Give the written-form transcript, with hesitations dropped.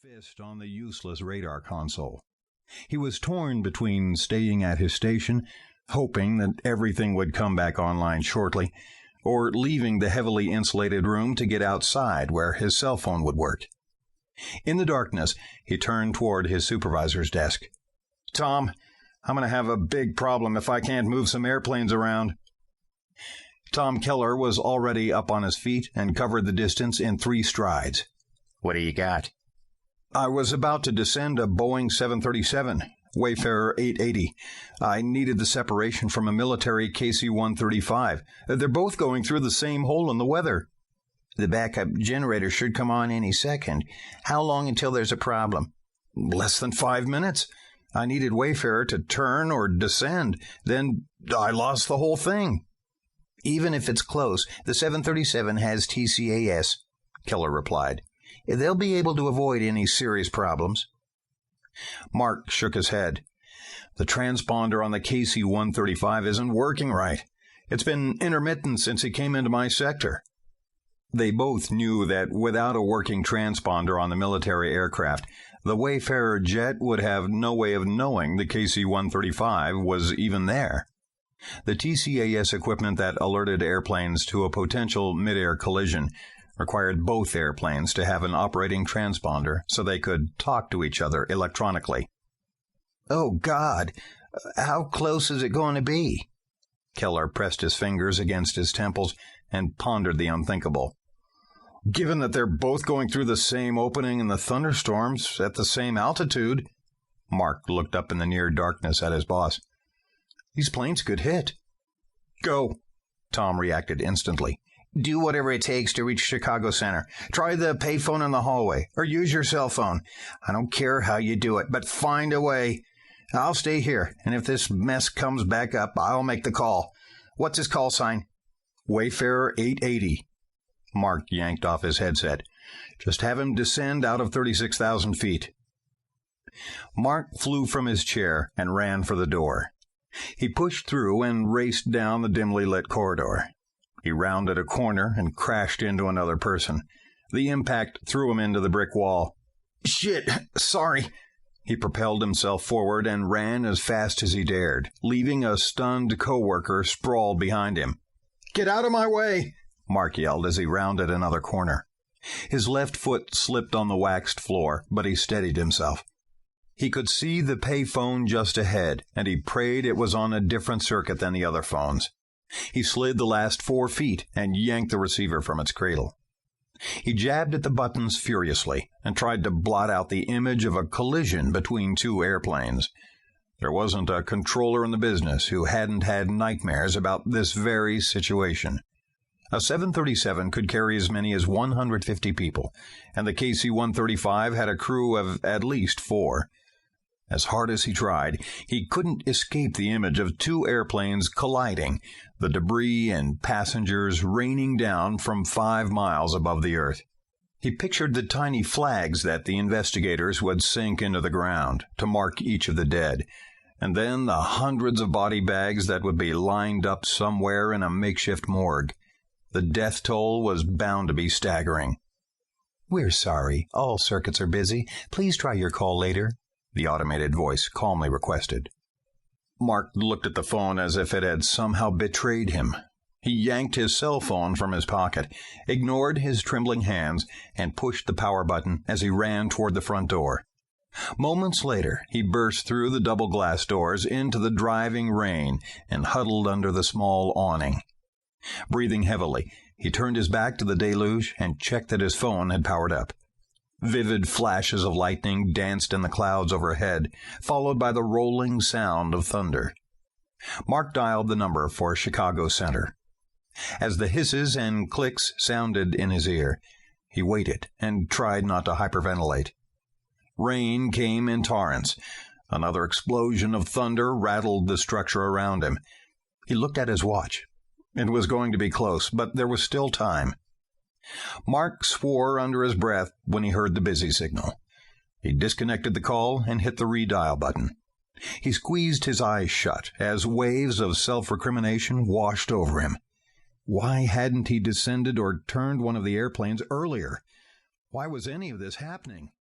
fist on the useless radar console. He was torn between staying at his station, hoping that everything would come back online shortly, or leaving the heavily insulated room to get outside where his cell phone would work. In the darkness, he turned toward his supervisor's desk. "Tom, I'm going to have a big problem if I can't move some airplanes around." Tom Keller was already up on his feet and covered the distance in 3 strides. "What do you got?" "I was about to descend a Boeing 737, Wayfarer 880. I needed the separation from a military KC-135. They're both going through the same hole in the weather." "The backup generator should come on any second. How long until there's a problem?" "Less than 5 minutes. I needed Wayfarer to turn or descend. Then I lost the whole thing." "Even if it's close, the 737 has TCAS," Keller replied. "They'll be able to avoid any serious problems." Mark shook his head. "The transponder on the KC-135 isn't working right. It's been intermittent since he came into my sector." They both knew that without a working transponder on the military aircraft, the Wayfarer jet would have no way of knowing the KC-135 was even there. The TCAS equipment that alerted airplanes to a potential mid-air collision required both airplanes to have an operating transponder so they could talk to each other electronically. "Oh, God! How close is it going to be?" Keller pressed his fingers against his temples and pondered the unthinkable. "Given that they're both going through the same opening in the thunderstorms at the same altitude," Mark looked up in the near darkness at his boss, "these planes could hit." "Go," Tom reacted instantly. "Do whatever it takes to reach Chicago Center. Try the payphone in the hallway, or use your cell phone. I don't care how you do it, but find a way. I'll stay here, and if this mess comes back up, I'll make the call. What's his call sign?" "Wayfarer 880. Mark yanked off his headset. "Just have him descend out of 36,000 feet." Mark flew from his chair and ran for the door. He pushed through and raced down the dimly lit corridor. He rounded a corner and crashed into another person. The impact threw him into the brick wall. "Shit! Sorry!" He propelled himself forward and ran as fast as he dared, leaving a stunned coworker sprawled behind him. "Get out of my way!" Mark yelled as he rounded another corner. His left foot slipped on the waxed floor, but he steadied himself. He could see the payphone just ahead, and he prayed it was on a different circuit than the other phones. He slid the last 4 feet and yanked the receiver from its cradle. He jabbed at the buttons furiously and tried to blot out the image of a collision between 2 airplanes. There wasn't a controller in the business who hadn't had nightmares about this very situation. A 737 could carry as many as 150 people, and the KC-135 had a crew of at least 4. As hard as he tried, he couldn't escape the image of 2 airplanes colliding, the debris and passengers raining down from 5 miles above the earth. He pictured the tiny flags that the investigators would sink into the ground to mark each of the dead, and then the hundreds of body bags that would be lined up somewhere in a makeshift morgue. The death toll was bound to be staggering. "We're sorry. All circuits are busy. Please try your call later," the automated voice calmly requested. Mark looked at the phone as if it had somehow betrayed him. He yanked his cell phone from his pocket, ignored his trembling hands, and pushed the power button as he ran toward the front door. Moments later, he burst through the double glass doors into the driving rain and huddled under the small awning. Breathing heavily, he turned his back to the deluge and checked that his phone had powered up. Vivid flashes of lightning danced in the clouds overhead, followed by the rolling sound of thunder. Mark dialed the number for Chicago Center. As the hisses and clicks sounded in his ear, he waited and tried not to hyperventilate. Rain came in torrents. Another explosion of thunder rattled the structure around him. He looked at his watch. It was going to be close, but there was still time. Mark swore under his breath when he heard the busy signal. He disconnected the call and hit the redial button. He squeezed his eyes shut as waves of self-recrimination washed over him. Why hadn't he descended or turned one of the airplanes earlier? Why was any of this happening?